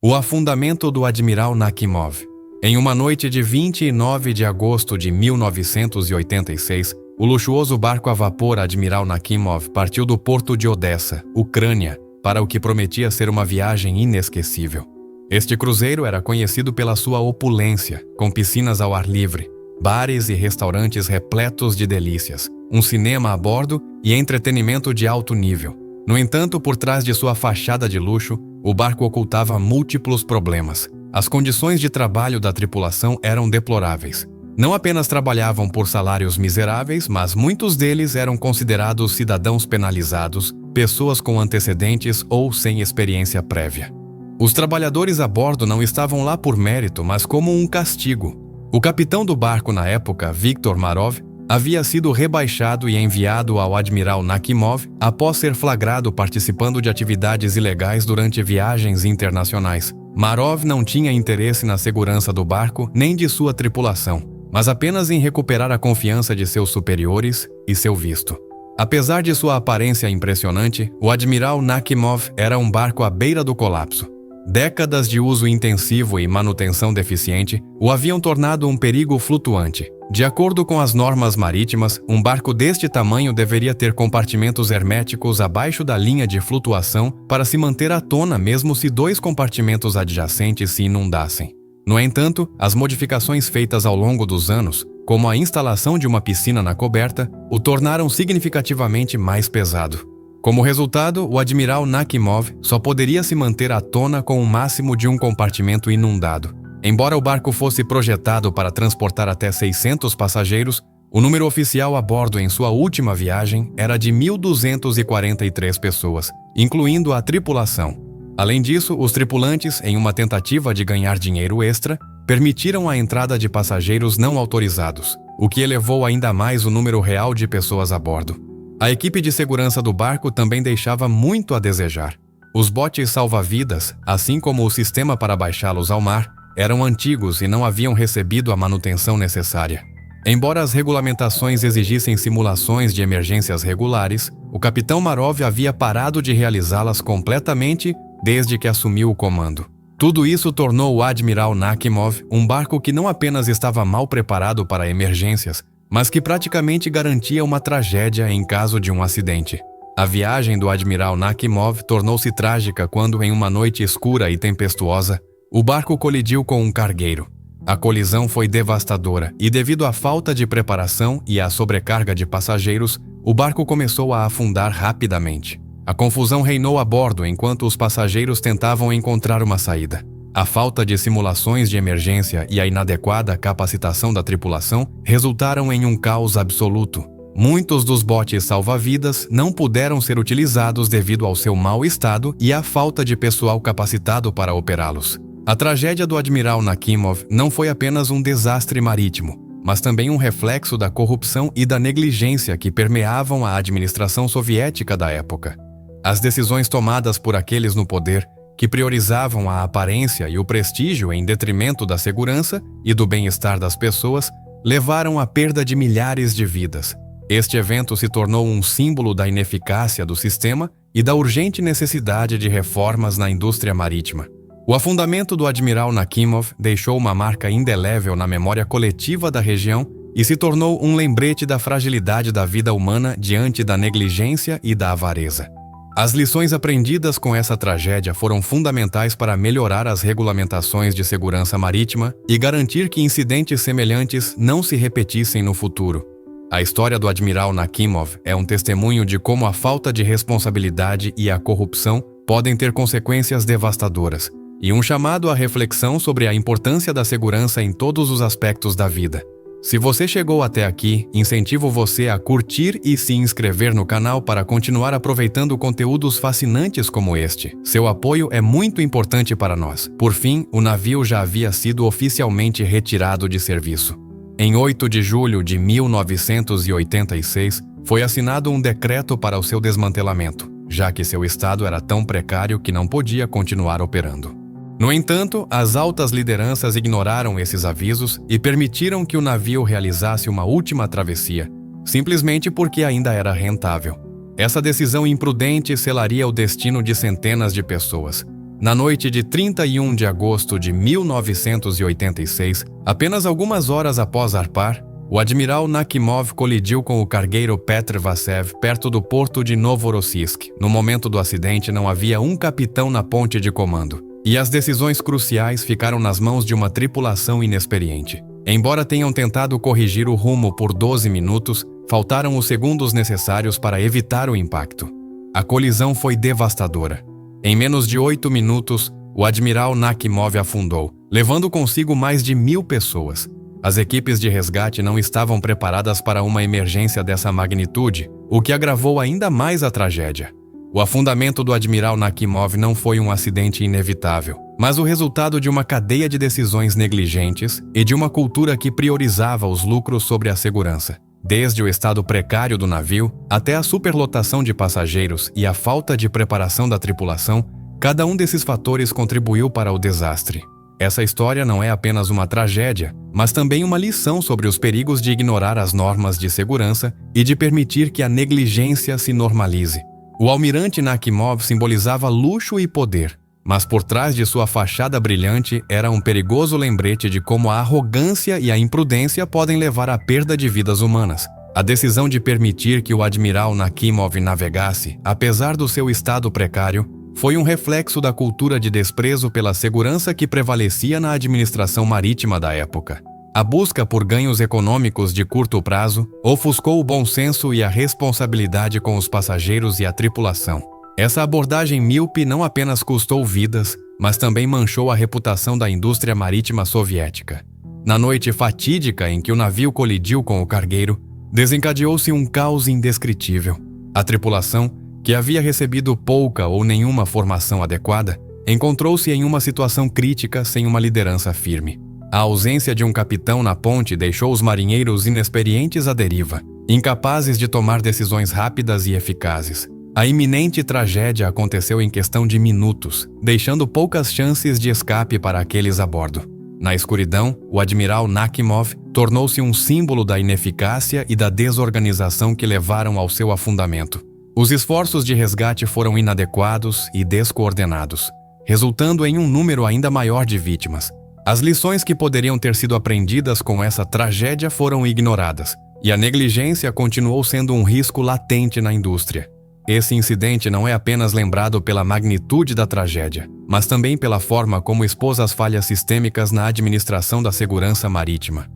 O afundamento do Admiral Nakhimov. Em uma noite de 29 de agosto de 1986, o luxuoso barco a vapor Admiral Nakhimov partiu do porto de Odessa, Ucrânia, para o que prometia ser uma viagem inesquecível. Este cruzeiro era conhecido pela sua opulência, com piscinas ao ar livre, bares e restaurantes repletos de delícias, um cinema a bordo e entretenimento de alto nível. No entanto, por trás de sua fachada de luxo, o barco ocultava múltiplos problemas. As condições de trabalho da tripulação eram deploráveis. Não apenas trabalhavam por salários miseráveis, mas muitos deles eram considerados cidadãos penalizados, pessoas com antecedentes ou sem experiência prévia. Os trabalhadores a bordo não estavam lá por mérito, mas como um castigo. O capitão do barco na época, Viktor Marov, havia sido rebaixado e enviado ao Admiral Nakhimov após ser flagrado participando de atividades ilegais durante viagens internacionais. Marov não tinha interesse na segurança do barco nem de sua tripulação, mas apenas em recuperar a confiança de seus superiores e seu visto. Apesar de sua aparência impressionante, o Admiral Nakhimov era um barco à beira do colapso. Décadas de uso intensivo e manutenção deficiente o haviam tornado um perigo flutuante. De acordo com as normas marítimas, um barco deste tamanho deveria ter compartimentos herméticos abaixo da linha de flutuação para se manter à tona mesmo se dois compartimentos adjacentes se inundassem. No entanto, as modificações feitas ao longo dos anos, como a instalação de uma piscina na coberta, o tornaram significativamente mais pesado. Como resultado, o Admiral Nakhimov só poderia se manter à tona com o máximo de um compartimento inundado. Embora o barco fosse projetado para transportar até 600 passageiros, o número oficial a bordo em sua última viagem era de 1.243 pessoas, incluindo a tripulação. Além disso, os tripulantes, em uma tentativa de ganhar dinheiro extra, permitiram a entrada de passageiros não autorizados, o que elevou ainda mais o número real de pessoas a bordo. A equipe de segurança do barco também deixava muito a desejar. Os botes salva-vidas, assim como o sistema para baixá-los ao mar, eram antigos e não haviam recebido a manutenção necessária. Embora as regulamentações exigissem simulações de emergências regulares, o capitão Marov havia parado de realizá-las completamente desde que assumiu o comando. Tudo isso tornou o Admiral Nakhimov um barco que não apenas estava mal preparado para emergências, mas que praticamente garantia uma tragédia em caso de um acidente. A viagem do Admiral Nakhimov tornou-se trágica quando, em uma noite escura e tempestuosa, o barco colidiu com um cargueiro. A colisão foi devastadora e, devido à falta de preparação e à sobrecarga de passageiros, o barco começou a afundar rapidamente. A confusão reinou a bordo enquanto os passageiros tentavam encontrar uma saída. A falta de simulações de emergência e a inadequada capacitação da tripulação resultaram em um caos absoluto. Muitos dos botes salva-vidas não puderam ser utilizados devido ao seu mau estado e à falta de pessoal capacitado para operá-los. A tragédia do Admiral Nakhimov não foi apenas um desastre marítimo, mas também um reflexo da corrupção e da negligência que permeavam a administração soviética da época. As decisões tomadas por aqueles no poder, que priorizavam a aparência e o prestígio em detrimento da segurança e do bem-estar das pessoas, levaram à perda de milhares de vidas. Este evento se tornou um símbolo da ineficácia do sistema e da urgente necessidade de reformas na indústria marítima. O afundamento do Admiral Nakhimov deixou uma marca indelével na memória coletiva da região e se tornou um lembrete da fragilidade da vida humana diante da negligência e da avareza. As lições aprendidas com essa tragédia foram fundamentais para melhorar as regulamentações de segurança marítima e garantir que incidentes semelhantes não se repetissem no futuro. A história do Admiral Nakhimov é um testemunho de como a falta de responsabilidade e a corrupção podem ter consequências devastadoras, e um chamado à reflexão sobre a importância da segurança em todos os aspectos da vida. Se você chegou até aqui, incentivo você a curtir e se inscrever no canal para continuar aproveitando conteúdos fascinantes como este. Seu apoio é muito importante para nós. Por fim, o navio já havia sido oficialmente retirado de serviço. Em 8 de julho de 1986, foi assinado um decreto para o seu desmantelamento, já que seu estado era tão precário que não podia continuar operando. No entanto, as altas lideranças ignoraram esses avisos e permitiram que o navio realizasse uma última travessia, simplesmente porque ainda era rentável. Essa decisão imprudente selaria o destino de centenas de pessoas. Na noite de 31 de agosto de 1986, apenas algumas horas após zarpar, o admiral Nakhimov colidiu com o cargueiro Petr Vassev perto do porto de Novorossiysk. No momento do acidente, não havia um capitão na ponte de comando, e as decisões cruciais ficaram nas mãos de uma tripulação inexperiente. Embora tenham tentado corrigir o rumo por 12 minutos, faltaram os segundos necessários para evitar o impacto. A colisão foi devastadora. Em menos de 8 minutos, o admiral Nakhimov afundou, levando consigo mais de 1.000 pessoas. As equipes de resgate não estavam preparadas para uma emergência dessa magnitude, o que agravou ainda mais a tragédia. O afundamento do admiral Nakhimov não foi um acidente inevitável, mas o resultado de uma cadeia de decisões negligentes e de uma cultura que priorizava os lucros sobre a segurança. Desde o estado precário do navio até a superlotação de passageiros e a falta de preparação da tripulação, cada um desses fatores contribuiu para o desastre. Essa história não é apenas uma tragédia, mas também uma lição sobre os perigos de ignorar as normas de segurança e de permitir que a negligência se normalize. O almirante Nakhimov simbolizava luxo e poder, mas por trás de sua fachada brilhante era um perigoso lembrete de como a arrogância e a imprudência podem levar à perda de vidas humanas. A decisão de permitir que o admiral Nakhimov navegasse, apesar do seu estado precário, foi um reflexo da cultura de desprezo pela segurança que prevalecia na administração marítima da época. A busca por ganhos econômicos de curto prazo ofuscou o bom senso e a responsabilidade com os passageiros e a tripulação. Essa abordagem míope não apenas custou vidas, mas também manchou a reputação da indústria marítima soviética. Na noite fatídica em que o navio colidiu com o cargueiro, desencadeou-se um caos indescritível. A tripulação, que havia recebido pouca ou nenhuma formação adequada, encontrou-se em uma situação crítica sem uma liderança firme. A ausência de um capitão na ponte deixou os marinheiros inexperientes à deriva, incapazes de tomar decisões rápidas e eficazes. A iminente tragédia aconteceu em questão de minutos, deixando poucas chances de escape para aqueles a bordo. Na escuridão, o admiral Nakhimov tornou-se um símbolo da ineficácia e da desorganização que levaram ao seu afundamento. Os esforços de resgate foram inadequados e descoordenados, resultando em um número ainda maior de vítimas. As lições que poderiam ter sido aprendidas com essa tragédia foram ignoradas, e a negligência continuou sendo um risco latente na indústria. Esse incidente não é apenas lembrado pela magnitude da tragédia, mas também pela forma como expôs as falhas sistêmicas na administração da segurança marítima.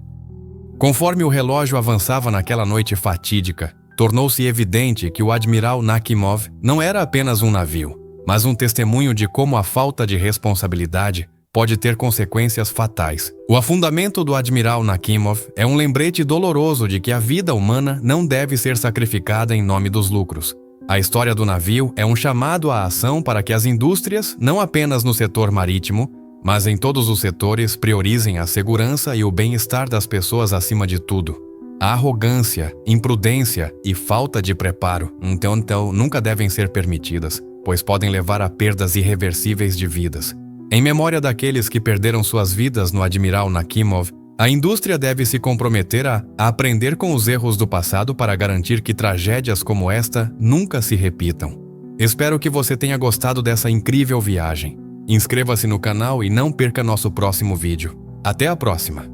Conforme o relógio avançava naquela noite fatídica, tornou-se evidente que o admiral Nakhimov não era apenas um navio, mas um testemunho de como a falta de responsabilidade pode ter consequências fatais. O afundamento do admiral Nakhimov é um lembrete doloroso de que a vida humana não deve ser sacrificada em nome dos lucros. A história do navio é um chamado à ação para que as indústrias, não apenas no setor marítimo, mas em todos os setores, priorizem a segurança e o bem-estar das pessoas acima de tudo. A arrogância, imprudência e falta de preparo, então, nunca devem ser permitidas, pois podem levar a perdas irreversíveis de vidas. Em memória daqueles que perderam suas vidas no admiral Nakhimov, a indústria deve se comprometer a aprender com os erros do passado para garantir que tragédias como esta nunca se repitam. Espero que você tenha gostado dessa incrível viagem. Inscreva-se no canal e não perca nosso próximo vídeo. Até a próxima!